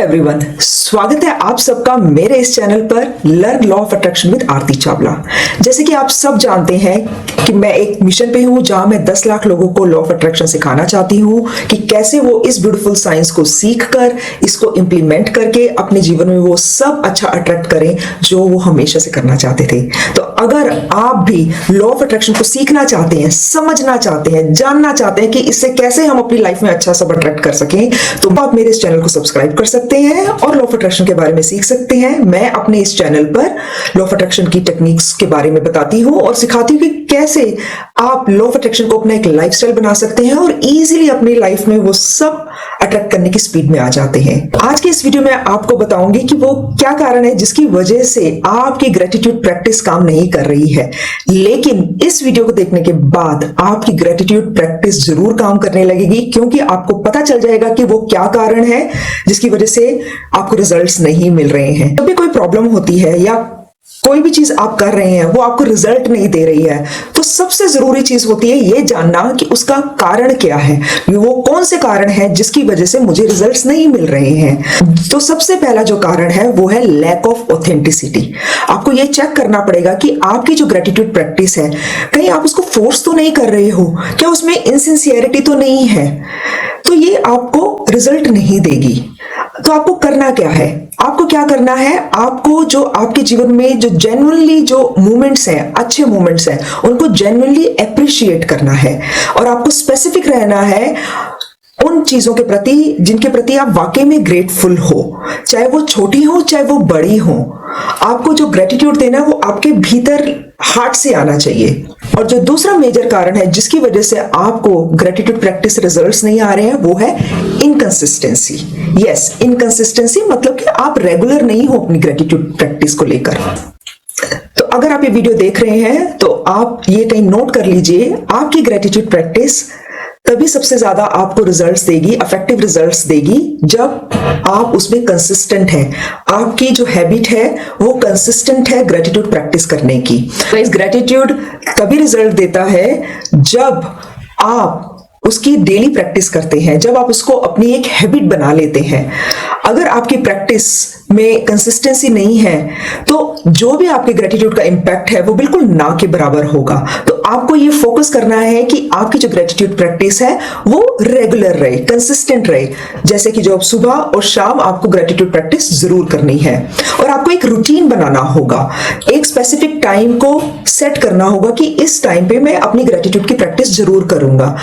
Everyone, स्वागत है आप सबका मेरे इस चैनल पर learn law of attraction with Aarti Chawla. जैसे कि आप सब जानते हैं कि मैं एक मिशन पे हूं जहां मैं 10 लाख लोगों को लॉ ऑफ अट्रैक्शन सिखाना चाहती हूं कि कैसे वो इस ब्यूटीफुल साइंस को सीख कर इसको इंप्लीमेंट करके अपने जीवन में वो सब अच्छा अट्रैक्ट करें जो वो हमेशा से करना चाहते थे। तो अगर आप भी लॉ ऑफ अट्रैक्शन को सीखना चाहते हैं, समझना चाहते हैं, जानना चाहते हैं कि इससे कैसे हम अपनी लाइफ में अच्छा सब अट्रैक्ट कर सकें, तो आप मेरे इस चैनल को सब्सक्राइब कर सकते हैं और लॉ ऑफ अट्रैक्शन के बारे में सीख सकते हैं। मैं अपने इस चैनल पर लॉ ऑफ अट्रैक्शन की टेक्निक्स के बारे में बताती हूं और सिखाती हूं कि कैसे आप लॉ ऑफ अट्रैक्शन को अपना एक लाइफस्टाइल बना सकते हैं और इजीली अपनी लाइफ में वो सब अट्रैक्ट करने की स्पीड में आ जाते हैं। आज के इस वीडियो में आपको बताऊंगी कि वो क्या कारण है जिसकी वजह से आपकी ग्रेटिट्यूड प्रैक्टिस काम नहीं कर रही है, लेकिन इस वीडियो को देखने के बाद आपकी ग्रेटिट्यूड प्रैक्टिस जरूर काम करने लगेगी, क्योंकि आपको पता चल जाएगा कि वो क्या कारण है जिसकी वजह से आपको रिजल्ट्स नहीं मिल रहे हैं। जब भी कोई प्रॉब्लम होती है या कोई भी चीज आप कर रहे हैं वो आपको रिजल्ट नहीं दे रही है, तो सबसे जरूरी चीज होती है ये जानना कि उसका कारण क्या है, वो कौन से कारण है जिसकी वजह से मुझे रिजल्ट्स नहीं मिल रहे हैं। तो सबसे पहला जो कारण है वो है लैक ऑफ ऑथेंटिसिटी। आपको ये चेक करना पड़ेगा कि आपकी जो ग्रेटिट्यूड प्रैक्टिस है कहीं आप उसको फोर्स तो नहीं कर रहे हो, क्या उसमें इनसिंसियरिटी तो नहीं है, तो ये आपको रिजल्ट नहीं देगी। तो आपको करना क्या है, आपको क्या करना है, आपको जो आपके जीवन में जो जेन्युइनली जो मोमेंट्स हैं, अच्छे मोमेंट्स हैं, उनको जेन्युइनली अप्रिशिएट करना है और आपको स्पेसिफिक रहना है उन चीजों के प्रति जिनके प्रति आप वाकई में ग्रेटफुल हो, चाहे वो छोटी हो चाहे वो बड़ी हो। आपको जो ग्रेटिट्यूड देना है वो आपके भीतर हार्ट से आना चाहिए। और जो दूसरा मेजर कारण है जिसकी वजह से आपको ग्रेटिट्यूड प्रैक्टिस रिजल्ट्स नहीं आ रहे हैं वो है इनकंसिस्टेंसी। यस, इनकंसिस्टेंसी मतलब कि आप रेगुलर नहीं हो अपनी ग्रेटिट्यूड प्रैक्टिस को लेकर। तो अगर आप ये वीडियो देख रहे हैं तो आप ये कहीं नोट कर लीजिए, आपकी ग्रेटिट्यूड प्रैक्टिस तभी सबसे ज्यादा आपको रिजल्ट्स देगी, इफेक्टिव रिजल्ट्स देगी, जब आप उसमें कंसिस्टेंट हैं। आपकी जो हैबिट है वो कंसिस्टेंट है ग्रेटिट्यूड प्रैक्टिस करने की। तो इस ग्रेटिट्यूड तभी रिजल्ट देता है जब आप उसकी डेली प्रैक्टिस करते हैं, जब आप उसको अपनी एक हैबिट बना लेते हैं। अगर आपकी प्रैक्टिस में कंसिस्टेंसी नहीं है तो जो भी आपके ग्रेटिट्यूड का इंपैक्ट है वो बिल्कुल ना के बराबर होगा। तो आपको ये फोकस करना है कि आपकी जो ग्रेटिट्यूड प्रैक्टिस है वो रेगुलर रहे, कंसिस्टेंट रहे। जैसे कि जो अब सुबह और शाम आपको ग्रेटिट्यूड प्रैक्टिस जरूर करनी है और आपको एक रूटीन बनाना होगा, एक स्पेसिफिक टाइम को सेट करना होगा कि इस टाइम पे मैं अपनी ग्रेटिट्यूड की प्रैक्टिस जरूर करूंगा।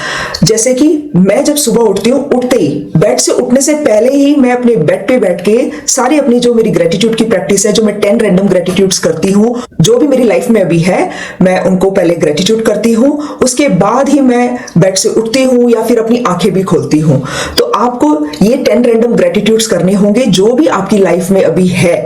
जैसे कि मैं जब सुबह उठती हूँ, उठते ही बेड से उठने से पहले ही मैं अपने बेड पे बैठ के सारी अपनी जो मेरी ग्रेटिट्यूड की प्रैक्टिस है, जो मैं 10 रैंडम ग्रेटिट्यूड्स करती हूँ, जो भी मेरी लाइफ में अभी है, मैं उनको पहले ग्रेटिट्यूड करती हूँ, उसके बाद ही मैं बेड से उठती हूँ या फिर अपनी आंखें भी खोलती हूँ। तो आपको ये 10 रैंडम ग्रेटिट्यूड्स करने होंगे जो भी आपकी लाइफ में अभी है।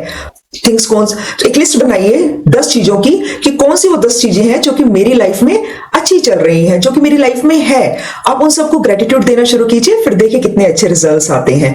थिंग्स कौन, तो एक लिस्ट बनाइए 10 चीजों की कि कौन सी वो 10 चीजें हैं जो कि मेरी लाइफ में अच्छी चल रही हैं, जो कि मेरी लाइफ में है। आप उन सबको ग्रेटिट्यूड देना शुरू कीजिए, फिर देखिए कितने अच्छे रिजल्ट्स आते हैं।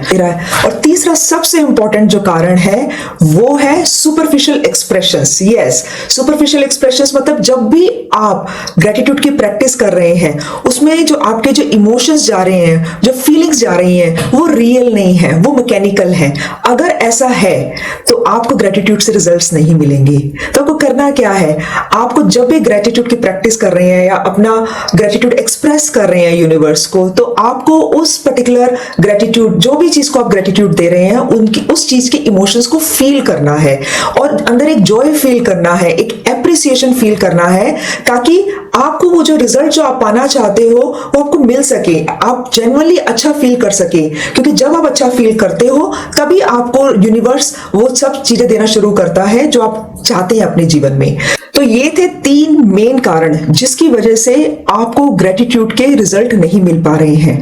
और तीसरा सबसे इंपॉर्टेंट जो कारण है वो है superficial expressions. Yes, superficial expressions मतलब जब भी आप ग्रेटिट्यूड की प्रैक्टिस कर रहे हैं उसमें जो आपके जो इमोशंस जा रहे हैं, जो फीलिंग्स जा रही हैं, वो रियल नहीं है, वो मैकेनिकल है। अगर ऐसा है तो आपको ग्रेटिट्यूड से रिजल्ट्स नहीं मिलेंगे। तो आपको करना क्या है, आपको जब भी ग्रेटिट्यूड की प्रैक्टिस कर रहे हैं या अपना ग्रेटिट्यूड एक्सप्रेस कर रहे हैं यूनिवर्स को, तो आपको उस पर्टिकुलर ग्रेटिट्यूड, जो भी चीज को आप ग्रेटिट्यूड दे रहे हैं, उनकी उस चीज के इमोशंस को फील करना है और अंदर एक जॉय फील करना है, एक एप्रिसिएशन फील करना है, ताकि आपको वो जो रिजल्ट जो आप पाना चाहते हो वो आपको मिल सके, आप जेन्युइनली अच्छा फील कर सके। क्योंकि जब आप अच्छा फील करते हो तभी आपको यूनिवर्स वो सब चीजें देना शुरू करता है जो आप चाहते हैं अपने जीवन में। तो ये थे 3 मेन कारण जिसकी वजह से आपको ग्रेटिट्यूड के रिजल्ट नहीं मिल पा रहे हैं।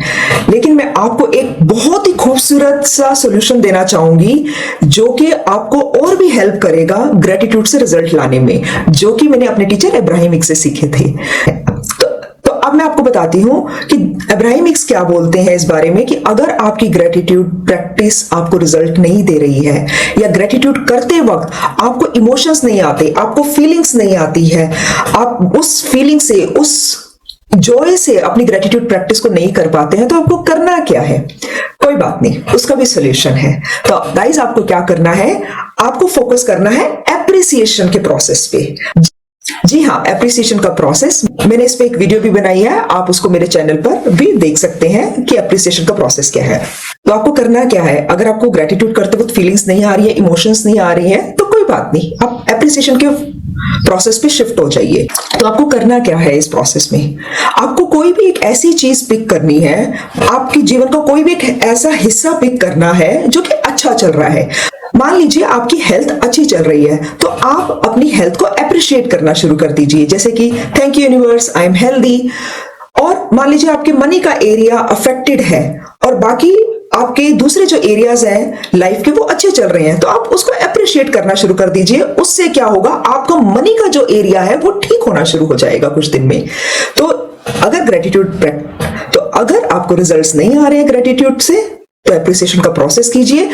लेकिन मैं आपको एक बहुत ही खूबसूरत सा सॉल्यूशन देना चाहूंगी जो कि आपको और भी हेल्प करेगा ग्रेटिट्यूड से रिजल्ट लाने में, जो कि मैंने अपने टीचर इब्राहिम हिक्स से सीखे थे। तो अब मैं आपको बताती हूं कि इब्राहिम हिक्स क्या बोलते हैं इस बारे में कि अगर आपकी ग्रेटिट्यूड प्रैक्टिस आपको रिजल्ट नहीं दे रही है या ग्रेटिट्यूड करते वक्त आपको इमोशंस नहीं आते, आपको फीलिंग्स नहीं आती है, आप उस फीलिंग से, उस जॉय से अपनी ग्रेटिट्यूड प्रैक्टिस को नहीं कर पाते हैं, तो आपको करना क्या है। कोई कोई बात नहीं, उसका भी सोल्यूशन है। तो गाइज आपको क्या करना है, आपको फोकस करना है एप्रिसिएशन के प्रोसेस पे। जी हाँ, एप्रिसिएशन का प्रोसेस, मैंने इस पे एक वीडियो भी बनाई है, आप उसको मेरे चैनल पर भी देख सकते हैं कि एप्रिसिएशन का प्रोसेस क्या है। तो आपको करना क्या है, अगर आपको ग्रेटिट्यूड करते वक्त फीलिंग्स नहीं आ रही है, इमोशंस नहीं आ रही है, तो कोई बात नहीं, आप एप्रिसिएशन के प्रोसेस पे शिफ्ट हो जाइए। तो आपको करना क्या है इस प्रोसेस में, आपको कोई भी एक ऐसी चीज पिक करनी है, आपके जीवन का कोई भी एक ऐसा हिस्सा पिक करना है जो कि अच्छा चल रहा है। मान लीजिए आपकी हेल्थ अच्छी चल रही है, तो आप अपनी हेल्थ को अप्रिशिएट करना शुरू कर दीजिए, जैसे कि thank you universe, I am healthy. और मान लीजिए आपके मनी का एरिया अफेक्टेड है और बाकी आपके दूसरे जो एरियाज हैं लाइफ के वो अच्छे चल रहे हैं, तो आप उसको अप्रिशिएट करना शुरू कर दीजिए। उससे क्या होगा, आपका मनी का जो एरिया है वो ठीक होना शुरू हो जाएगा कुछ दिन में। तो अगर आपको रिजल्ट्स नहीं आ रहे हैं ग्रेटिट्यूड से, तो एप्रिसिएशन का प्रोसेस कीजिए।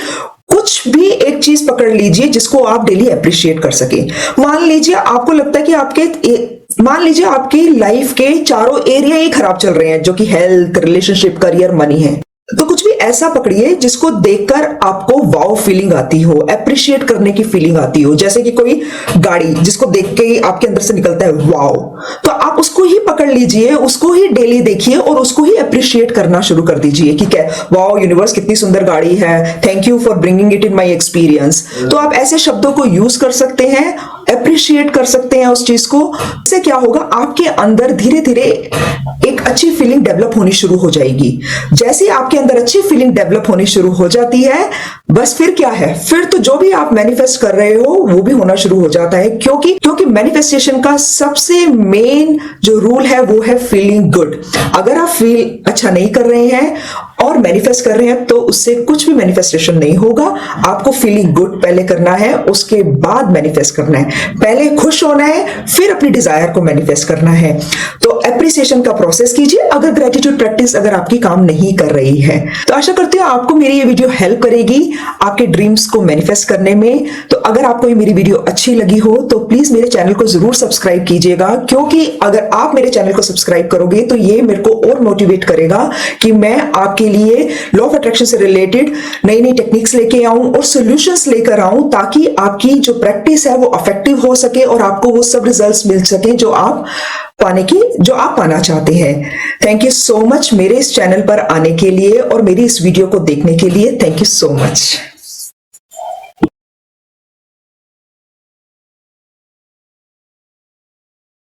कुछ भी एक चीज पकड़ लीजिए जिसको आप डेली अप्रिशिएट कर सके। मान लीजिए आपको लगता है कि मान लीजिए आपकी लाइफ के चारों एरिया ही खराब चल रहे हैं, जो कि हेल्थ, रिलेशनशिप, करियर, मनी है, तो कुछ भी ऐसा पकड़िए जिसको देखकर आपको वाव फीलिंग आती हो, अप्रिशिएट करने की फीलिंग आती हो। जैसे कि कोई गाड़ी जिसको देख के ही आपके अंदर से निकलता है वाव, तो आप उसको ही पकड़ लीजिए, उसको ही डेली देखिए और उसको ही अप्रिशिएट करना शुरू कर दीजिए कि क्या वाव यूनिवर्स कितनी सुंदर गाड़ी है, thank you for bringing it in my experience. तो आप ऐसे शब्दों को यूज कर सकते हैं, अप्रिशिएट कर सकते हैं उस चीज को। इससे क्या होगा, आपके अंदर धीरे धीरे एक अच्छी फीलिंग डेवलप होनी शुरू हो जाएगी। जैसे आपके अंदर अच्छी फीलिंग डेवलप होनी शुरू हो जाती है, बस फिर क्या है, फिर तो जो भी आप मैनिफेस्ट कर रहे हो वो भी होना शुरू हो जाता है। क्योंकि मैनिफेस्टेशन का सबसे मेन जो रूल है वो है फीलिंग गुड। अगर आप फील अच्छा नहीं कर रहे हैं और मैनिफेस्ट कर रहे हैं तो उससे कुछ भी मैनिफेस्टेशन नहीं होगा। आपको फीलिंग गुड पहले करना है, उसके बाद मैनिफेस्ट करना है। पहले खुश होना है, फिर अपनी डिजायर को मैनिफेस्ट करना है। तो एप्रिसिएशन का प्रोसेस कीजिए अगर ग्रेटिट्यूड प्रैक्टिस अगर आपकी काम नहीं कर रही है। तो आशा करती हूँ आपको मेरी ये वीडियो हेल्प करेगी आपके ड्रीम्स को मैनिफेस्ट करने में। तो अगर आपको ये मेरी वीडियो अच्छी लगी हो तो प्लीज मेरे चैनल को जरूर सब्सक्राइब कीजिएगा, क्योंकि अगर आप मेरे चैनल को सब्सक्राइब करोगे तो ये मेरे को और मोटिवेट करेगा कि मैं आपके लिए लॉ ऑफ अट्रैक्शन से रिलेटेड नई नई टेक्निक्स लेके आऊं और सॉल्यूशंस लेकर आऊं, ताकि आपकी जो प्रैक्टिस है वो इफेक्टिव हो सके और आपको वो सब रिजल्ट्स मिल सके जो आप पाना चाहते हैं। थैंक यू सो मच मेरे इस चैनल पर आने के लिए और मेरी इस वीडियो को देखने के लिए। Thank you so much.